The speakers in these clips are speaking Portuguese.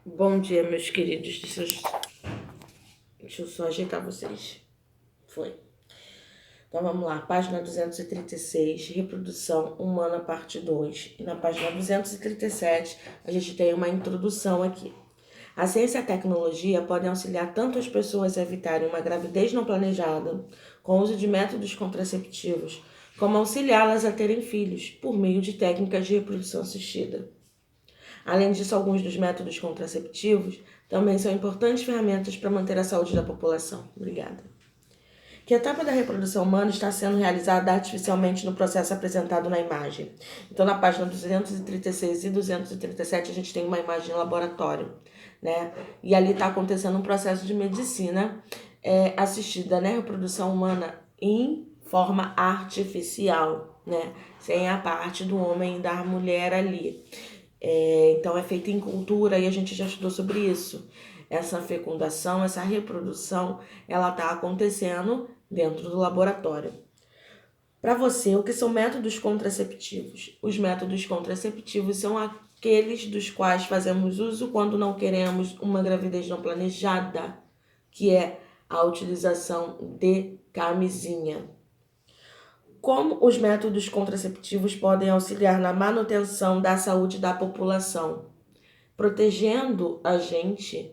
Bom dia, meus queridos. Deixa eu só ajeitar vocês. Foi. Então vamos lá, página 236, reprodução humana, parte 2. E na página 237, a gente tem uma introdução aqui. A ciência e a tecnologia podem auxiliar tanto as pessoas a evitarem uma gravidez não planejada, com o uso de métodos contraceptivos, como auxiliá-las a terem filhos, por meio de técnicas de reprodução assistida. Além disso, alguns dos métodos contraceptivos também são importantes ferramentas para manter a saúde da população. Obrigada. Que etapa da reprodução humana está sendo realizada artificialmente no processo apresentado na imagem? Então, na página 236 e 237, a gente tem uma imagem de laboratório, né? E ali está acontecendo um processo de medicina assistida, né? Reprodução humana em forma artificial, né? Sem a parte do homem e da mulher ali. Então é feita em cultura e a gente já estudou sobre isso. Essa fecundação, essa reprodução, ela está acontecendo dentro do laboratório. Para você, o que são métodos contraceptivos? Os métodos contraceptivos são aqueles dos quais fazemos uso quando não queremos uma gravidez não planejada, que é a utilização de camisinha. Como os métodos contraceptivos podem auxiliar na manutenção da saúde da população? Protegendo a gente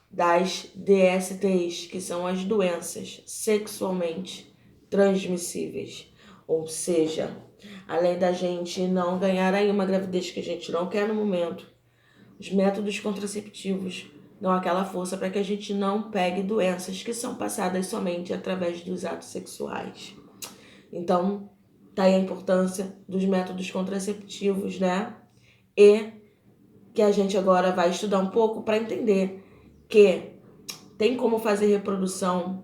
das DSTs, que são as doenças sexualmente transmissíveis. Ou seja, além da gente não ganhar aí uma gravidez que a gente não quer no momento, os métodos contraceptivos dão aquela força para que a gente não pegue doenças que são passadas somente através dos atos sexuais. Então, tá aí a importância dos métodos contraceptivos, né? E que a gente agora vai estudar um pouco para entender que tem como fazer reprodução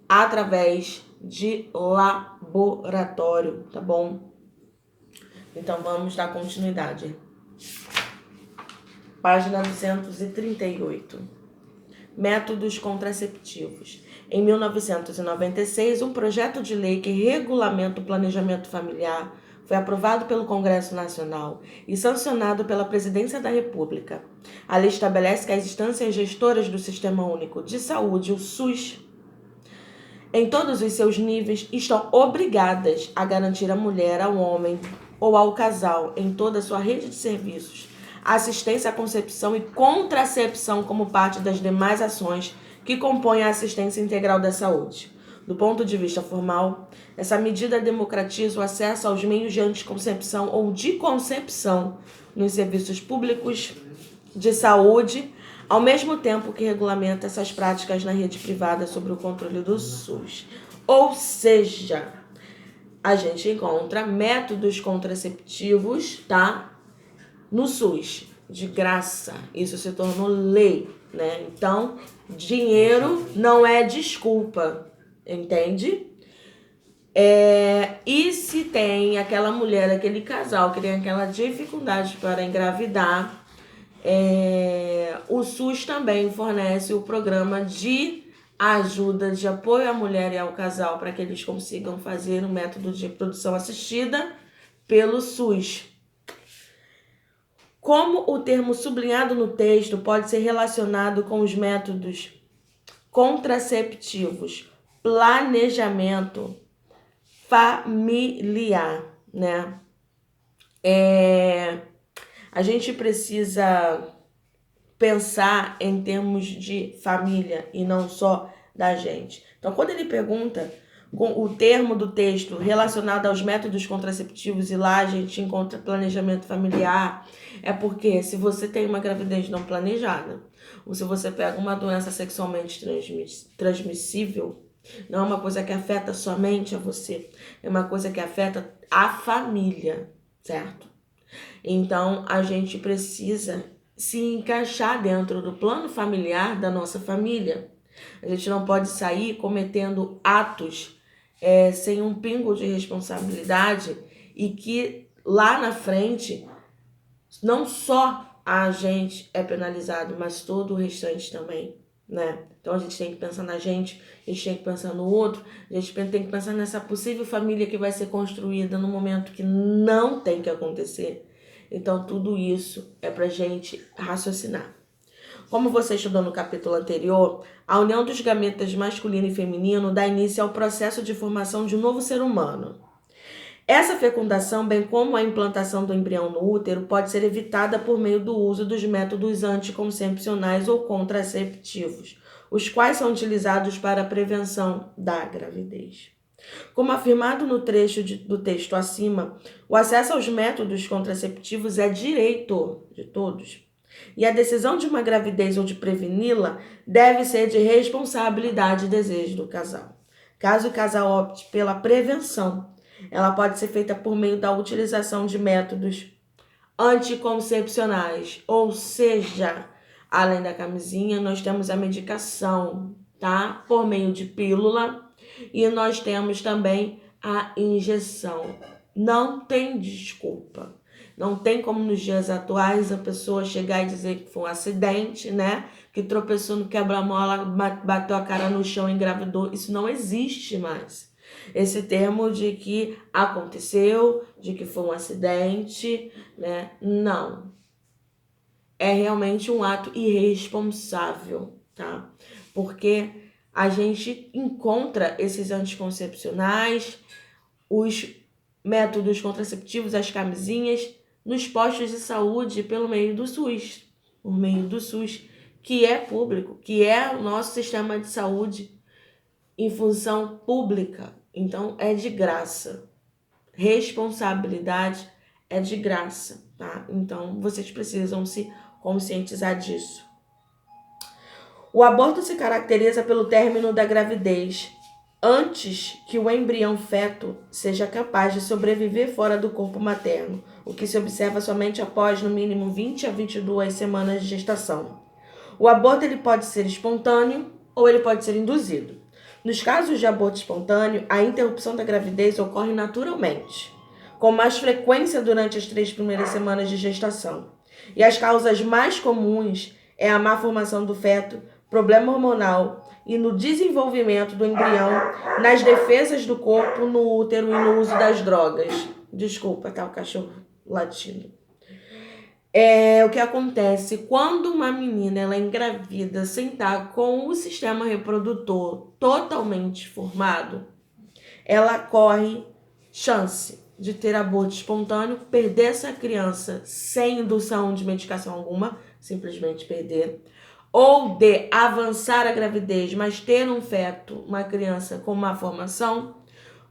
através de laboratório, tá bom? Então, vamos dar continuidade. Página 238. Métodos contraceptivos. Em 1996, um projeto de lei que regulamenta o planejamento familiar foi aprovado pelo Congresso Nacional e sancionado pela Presidência da República. A lei estabelece que as instâncias gestoras do Sistema Único de Saúde, o SUS, em todos os seus níveis, estão obrigadas a garantir à mulher, ao homem ou ao casal, em toda a sua rede de serviços, assistência à concepção e contracepção como parte das demais ações que compõem a assistência integral da saúde. Do ponto de vista formal, essa medida democratiza o acesso aos meios de anticoncepção ou de concepção nos serviços públicos de saúde, ao mesmo tempo que regulamenta essas práticas na rede privada sob o controle do SUS. Ou seja, a gente encontra métodos contraceptivos, tá? No SUS, de graça. Isso se tornou lei, né? Então, dinheiro não é desculpa, entende? E se tem aquela mulher, aquele casal que tem aquela dificuldade para engravidar, o SUS também fornece o programa de ajuda, de apoio à mulher e ao casal para que eles consigam fazer um método de reprodução assistida pelo SUS. Como o termo sublinhado no texto pode ser relacionado com os métodos contraceptivos? Planejamento familiar, né? A gente precisa pensar em termos de família e não só da gente. Então, quando ele pergunta com o termo do texto relacionado aos métodos contraceptivos e lá a gente encontra planejamento familiar, é porque se você tem uma gravidez não planejada, ou se você pega uma doença sexualmente transmissível, não é uma coisa que afeta somente a você, é uma coisa que afeta a família, certo? Então, a gente precisa se encaixar dentro do plano familiar da nossa família. A gente não pode sair cometendo atos sem um pingo de responsabilidade e que lá na frente não só a gente é penalizado, mas todo o restante também, né? Então a gente tem que pensar na gente, a gente tem que pensar no outro, a gente tem que pensar nessa possível família que vai ser construída no momento que não tem que acontecer. Então tudo isso é pra gente raciocinar. Como você estudou no capítulo anterior, a união dos gametas masculino e feminino dá início ao processo de formação de um novo ser humano. Essa fecundação, bem como a implantação do embrião no útero, pode ser evitada por meio do uso dos métodos anticoncepcionais ou contraceptivos, os quais são utilizados para a prevenção da gravidez. Como afirmado no trecho do texto acima, o acesso aos métodos contraceptivos é direito de todos. E a decisão de uma gravidez ou de preveni-la deve ser de responsabilidade e desejo do casal. Caso o casal opte pela prevenção, ela pode ser feita por meio da utilização de métodos anticoncepcionais, ou seja, além da camisinha, nós temos a medicação, tá? Por meio de pílula, e nós temos também a injeção. Não tem desculpa. Não tem como nos dias atuais a pessoa chegar e dizer que foi um acidente, né? Que tropeçou no quebra-mola, bateu a cara no chão e engravidou. Isso não existe mais. Esse termo de que aconteceu, de que foi um acidente, né? Não. É realmente um ato irresponsável, tá? Porque a gente encontra esses anticoncepcionais, os métodos contraceptivos, as camisinhas, nos postos de saúde pelo meio do SUS. Por meio do SUS, que é público, que é o nosso sistema de saúde em função pública. Então, é de graça. Responsabilidade é de graça, tá? Então, vocês precisam se conscientizar disso. O aborto se caracteriza pelo término da gravidez, antes que o embrião feto seja capaz de sobreviver fora do corpo materno, o que se observa somente após, no mínimo, 20 a 22 semanas de gestação. O aborto ele pode ser espontâneo ou ele pode ser induzido. Nos casos de aborto espontâneo, a interrupção da gravidez ocorre naturalmente, com mais frequência durante as 3 primeiras semanas de gestação. E as causas mais comuns é a má formação do feto, problema hormonal e no desenvolvimento do embrião, nas defesas do corpo, no útero e no uso das drogas. Desculpa, tá o cachorro latindo. O que acontece quando uma menina ela engravida sem estar com o sistema reprodutor totalmente formado, ela corre chance de ter aborto espontâneo, perder essa criança sem indução de medicação alguma, simplesmente perder, ou de avançar a gravidez, mas ter um feto, uma criança com má formação,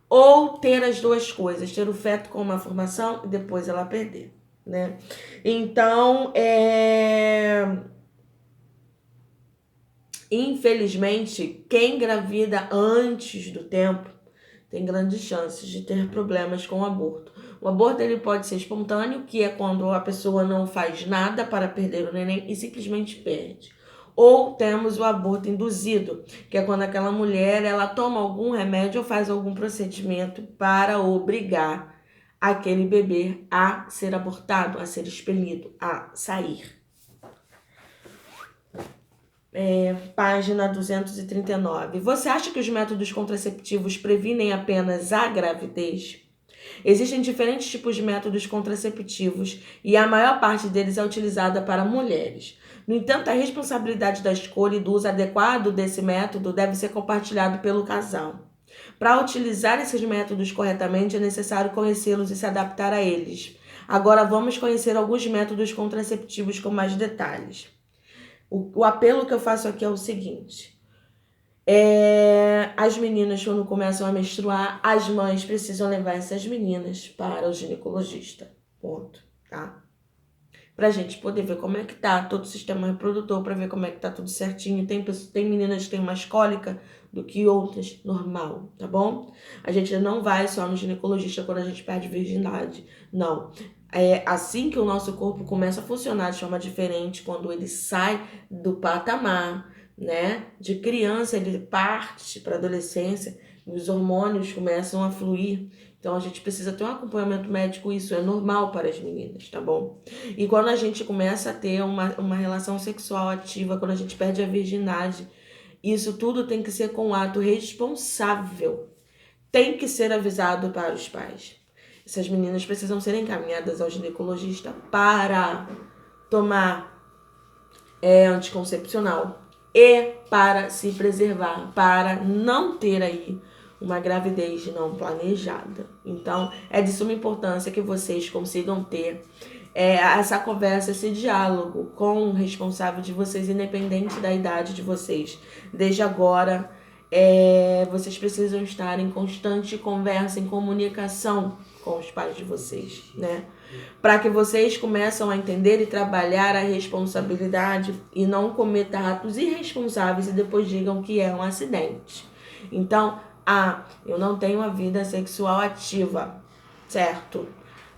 ou ter as duas coisas, ter o feto com má formação e depois ela perder, né? Então, infelizmente, quem engravida antes do tempo tem grandes chances de ter problemas com o aborto. O aborto ele pode ser espontâneo, que é quando a pessoa não faz nada para perder o neném e simplesmente perde. Ou temos o aborto induzido, que é quando aquela mulher ela toma algum remédio ou faz algum procedimento para obrigar aquele bebê a ser abortado, a ser expelido, a sair. Página 239. Você acha que os métodos contraceptivos previnem apenas a gravidez? Existem diferentes tipos de métodos contraceptivos e a maior parte deles é utilizada para mulheres. No entanto, a responsabilidade da escolha e do uso adequado desse método deve ser compartilhado pelo casal. Para utilizar esses métodos corretamente, é necessário conhecê-los e se adaptar a eles. Agora vamos conhecer alguns métodos contraceptivos com mais detalhes. O apelo que eu faço aqui é o seguinte. As meninas, quando começam a menstruar, as mães precisam levar essas meninas para o ginecologista. Ponto, tá? Pra gente poder ver como é que tá todo o sistema reprodutor, pra ver como é que tá tudo certinho. Tem meninas que têm mais cólica do que outras, normal, tá bom? A gente não vai só no ginecologista quando a gente perde virgindade, não. É assim que o nosso corpo começa a funcionar de forma diferente, quando ele sai do patamar, né? De criança, ele parte para adolescência, os hormônios começam a fluir. Então, a gente precisa ter um acompanhamento médico, isso é normal para as meninas, tá bom? E quando a gente começa a ter uma relação sexual ativa, quando a gente perde a virgindade, isso tudo tem que ser com um ato responsável. Tem que ser avisado para os pais. Essas meninas precisam ser encaminhadas ao ginecologista para tomar anticoncepcional e para se preservar, para não ter aí uma gravidez não planejada. Então, é de suma importância que vocês consigam ter essa conversa, esse diálogo com o responsável de vocês, independente da idade de vocês. Desde agora, vocês precisam estar em constante conversa, em comunicação com os pais de vocês, né? Para que vocês começam a entender e trabalhar a responsabilidade e não cometam atos irresponsáveis e depois digam que é um acidente. Então, eu não tenho uma vida sexual ativa, certo?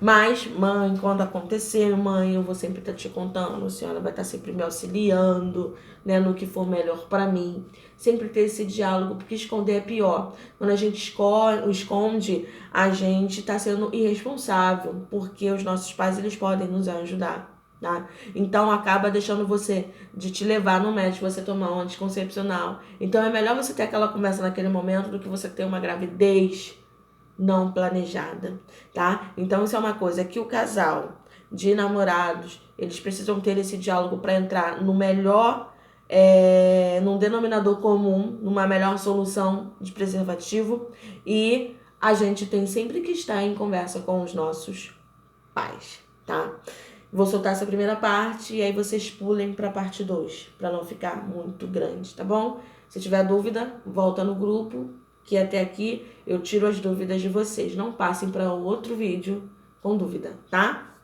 Mas, mãe, quando acontecer, mãe, eu vou sempre estar te contando, a senhora vai estar sempre me auxiliando, né, no que for melhor para mim. Sempre ter esse diálogo, porque esconder é pior. Quando a gente esconde, a gente está sendo irresponsável, porque os nossos pais, eles podem nos ajudar, tá? Então, acaba deixando de te levar no médico, você tomar um anticoncepcional. Então, é melhor você ter aquela conversa naquele momento do que você ter uma gravidez não planejada, tá? Então, isso é uma coisa que o casal de namorados, eles precisam ter esse diálogo para entrar no melhor, num denominador comum, numa melhor solução de preservativo, e a gente tem sempre que estar em conversa com os nossos pais, tá? Vou soltar essa primeira parte e aí vocês pulem para a parte 2, para não ficar muito grande, tá bom? Se tiver dúvida, volta no grupo, que até aqui eu tiro as dúvidas de vocês. Não passem para o outro vídeo com dúvida, tá?